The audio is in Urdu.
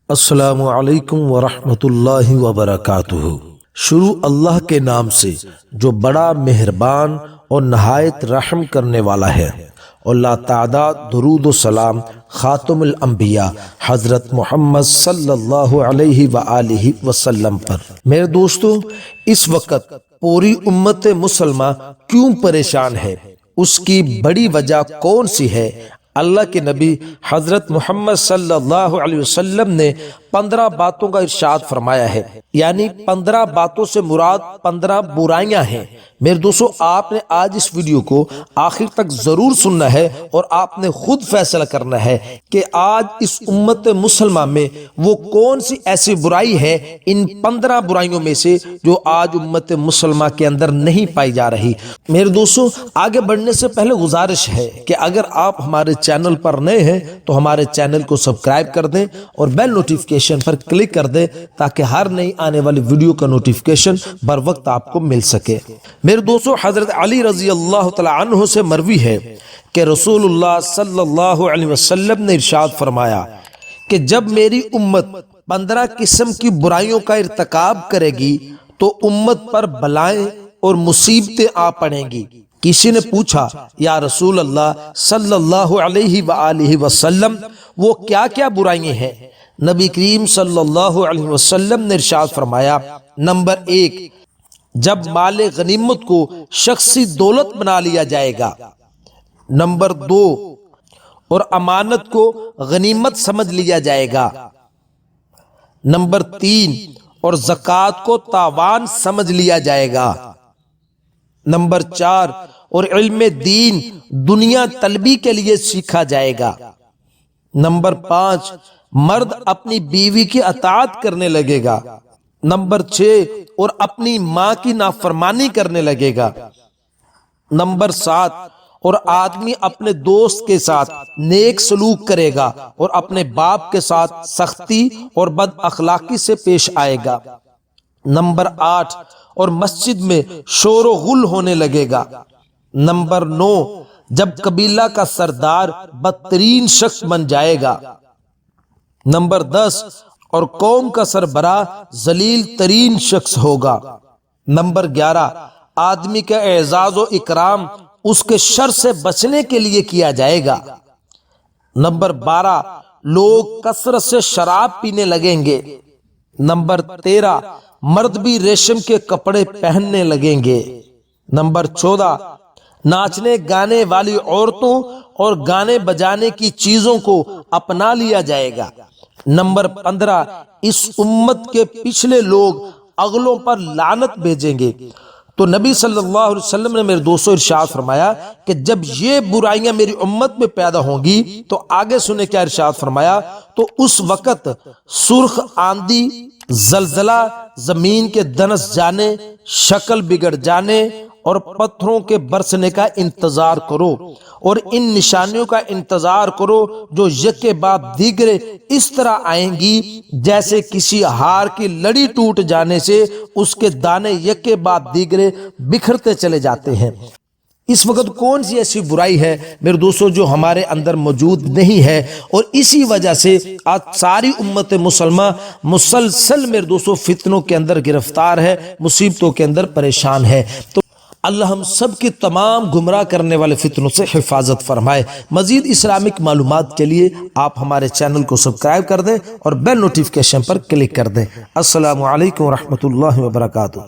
السلام علیکم ورحمۃ اللہ وبرکاتہ۔ شروع اللہ کے نام سے جو بڑا مہربان اور نہایت رحم کرنے والا ہے، اور لا تعداد درود و سلام خاتم الانبیاء حضرت محمد صلی اللہ علیہ وآلہ وسلم پر۔ میرے دوستو، اس وقت پوری امت مسلمہ کیوں پریشان ہے؟ اس کی بڑی وجہ کون سی ہے؟ اللہ کے نبی حضرت محمد صلی اللہ علیہ وسلم نے 15 باتوں کا ارشاد فرمایا ہے، یعنی 15 باتوں سے مراد 15 برائیاں ہیں۔ میرے دوستو، آپ نے آج اس ویڈیو کو آخر تک ضرور سننا ہے اور آپ نے خود فیصلہ کرنا ہے کہ آج اس امت مسلمہ میں وہ کون سی ایسی برائی ہے ان 15 برائیوں میں سے جو آج امت مسلمہ کے اندر نہیں پائی جا رہی۔ میرے دوستو، آگے بڑھنے سے پہلے گزارش ہے کہ اگر آپ ہمارے چینل پر نئے ہیں تو ہمارے چینل کو سبسکرائب کر دیں اور بیل نوٹیفیکیشن پر کلک کر دیں تاکہ ہر نئی آنے والی ویڈیو کا نوٹیفیکیشن بر وقت آپ کو مل سکے۔ میرے دوستو، حضرت علی رضی اللہ تعالی عنہ سے مروی ہے کہ رسول اللہ صلی اللہ علیہ وسلم نے ارشاد فرمایا کہ جب میری امت 15 قسم کی برائیوں کا ارتکاب کرے گی تو امت پر بلائیں اور مصیبتیں آ پڑیں گی۔ کسی نے پوچھا، یا رسول اللہ صلی اللہ علیہ وآلہ وسلم، وہ کیا کیا برائیاں ہیں؟ نبی کریم صلی اللہ علیہ وسلم نے ارشاد فرمایا، نمبر 1، جب مال غنیمت کو شخصی دولت بنا لیا جائے گا۔ نمبر 2، اور امانت کو غنیمت سمجھ لیا جائے گا۔ نمبر 3، اور زکوٰۃ کو تاوان سمجھ لیا جائے گا۔ نمبر 4، اور علم دین دنیا طلبی کے لیے سیکھا جائے گا۔ نمبر 5، مرد اپنی بیوی کی اطاعت کرنے لگے گا۔ نمبر 6، اور اپنی ماں کی نافرمانی کرنے لگے گا۔ نمبر 7، اور آدمی اپنے دوست کے ساتھ نیک سلوک کرے گا اور اپنے باپ کے ساتھ سختی اور بد اخلاقی سے پیش آئے گا۔ نمبر 8، اور مسجد میں شور و غل ہونے لگے گا۔ نمبر 9، جب قبیلہ کا سردار بدترین شخص بن جائے گا۔ نمبر 10، اور قوم کا سربراہ ذلیل ترین شخص ہوگا۔ نمبر 11، آدمی کا اعزاز و اکرام اس کے شر سے بچنے کے لیے کیا جائے گا۔ نمبر 12، لوگ کثرت سے شراب پینے لگیں گے۔ نمبر 13، مرد بھی ریشم کے کپڑے پہننے لگیں گے۔ نمبر 14، ناچنے گانے والی عورتوں اور گانے بجانے کی چیزوں کو اپنا لیا جائے گا۔ نمبر 15، اس امت کے پچھلے لوگ اگلوں پر لعنت بھیجیں گے۔ تو نبی صلی اللہ علیہ وسلم نے میرے دوستو ارشاد فرمایا کہ جب یہ برائیاں میری امت میں پیدا ہوں گی تو آگے سنے کیا ارشاد فرمایا، تو اس وقت سرخ آندھی، زلزلہ، زمین کے دنس جانے، شکل بگڑ جانے اور پتھروں کے برسنے کا انتظار کرو، اور ان نشانیوں کا انتظار کرو جو یکے بعد دیگرے اس طرح آئیں گی جیسے کسی ہار کی لڑی ٹوٹ جانے سے اس کے دانے یکے بعد دیگرے بکھرتے چلے جاتے ہیں۔ اس وقت کون سی ایسی برائی ہے میرے دوستو جو ہمارے اندر موجود نہیں ہے؟ اور اسی وجہ سے آج ساری امت مسلمہ مسلسل میرے دوستو فتنوں کے اندر گرفتار ہے، مصیبتوں کے اندر پریشان ہے۔ تو اللہ ہم سب کی تمام گمراہ کرنے والے فتنوں سے حفاظت فرمائے۔ مزید اسلامک معلومات کے لیے آپ ہمارے چینل کو سبسکرائب کر دیں اور بیل نوٹیفیکیشن پر کلک کر دیں۔ السلام علیکم ورحمۃ اللہ وبرکاتہ۔